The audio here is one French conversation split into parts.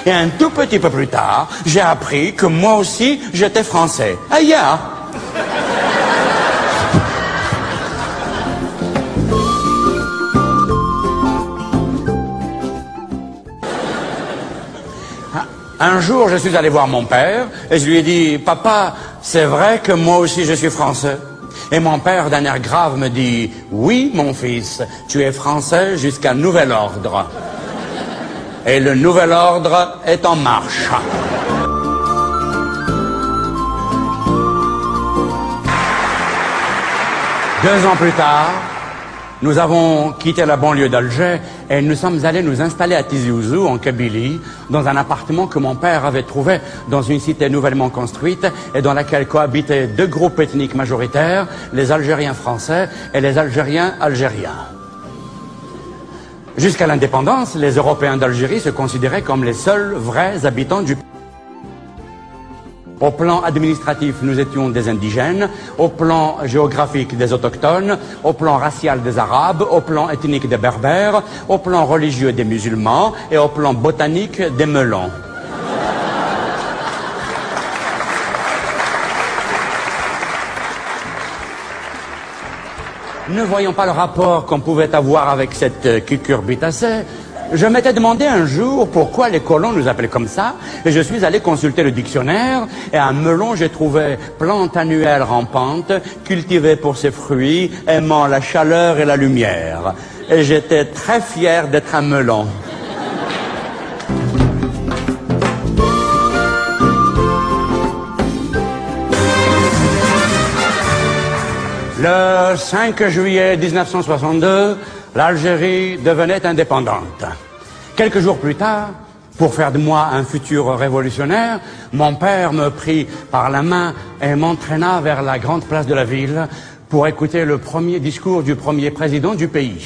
Et un tout petit peu plus tard, j'ai appris que moi aussi, j'étais français. Aïe! Un jour, je suis allé voir mon père et je lui ai dit, « Papa, c'est vrai que moi aussi je suis français ?» Et mon père, d'un air grave, me dit, « Oui, mon fils, tu es français jusqu'à nouvel ordre. » Et le nouvel ordre est en marche. Deux ans plus tard, nous avons quitté la banlieue d'Alger et nous sommes allés nous installer à Tizi Ouzou, en Kabylie, dans un appartement que mon père avait trouvé dans une cité nouvellement construite et dans laquelle cohabitaient deux groupes ethniques majoritaires, les Algériens français et les Algériens algériens. Jusqu'à l'indépendance, les Européens d'Algérie se considéraient comme les seuls vrais habitants du pays. Au plan administratif, nous étions des indigènes, au plan géographique des autochtones, au plan racial des arabes, au plan ethnique des berbères, au plan religieux des musulmans et au plan botanique des melons. Ne voyant pas le rapport qu'on pouvait avoir avec cette cucurbitacée, je m'étais demandé un jour pourquoi les colons nous appelaient comme ça, et je suis allé consulter le dictionnaire, et un melon j'ai trouvé plante annuelle rampante, cultivée pour ses fruits, aimant la chaleur et la lumière. Et j'étais très fier d'être un melon. Le 5 juillet 1962, l'Algérie devenait indépendante. Quelques jours plus tard, pour faire de moi un futur révolutionnaire, mon père me prit par la main et m'entraîna vers la grande place de la ville pour écouter le premier discours du premier président du pays.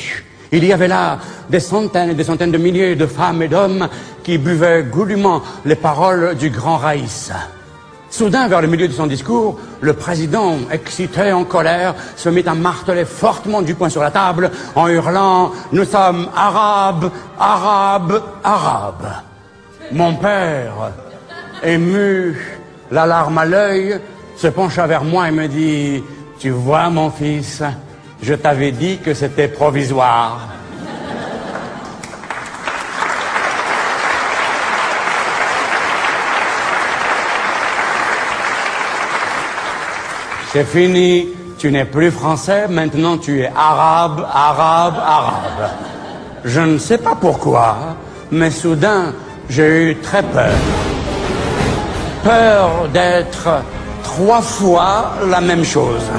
Il y avait là des centaines et des centaines de milliers de femmes et d'hommes qui buvaient goulûment les paroles du grand Raïs. Soudain, vers le milieu de son discours, le président, excité, en colère, se mit à marteler fortement du poing sur la table en hurlant « Nous sommes arabes, arabes, arabes !» Mon père, ému, la larme à l'œil, se pencha vers moi et me dit « Tu vois, mon fils, je t'avais dit que c'était provisoire. » C'est fini, tu n'es plus français, maintenant tu es arabe, arabe, arabe. Je ne sais pas pourquoi, mais soudain, j'ai eu très peur. Peur d'être 3 fois la même chose.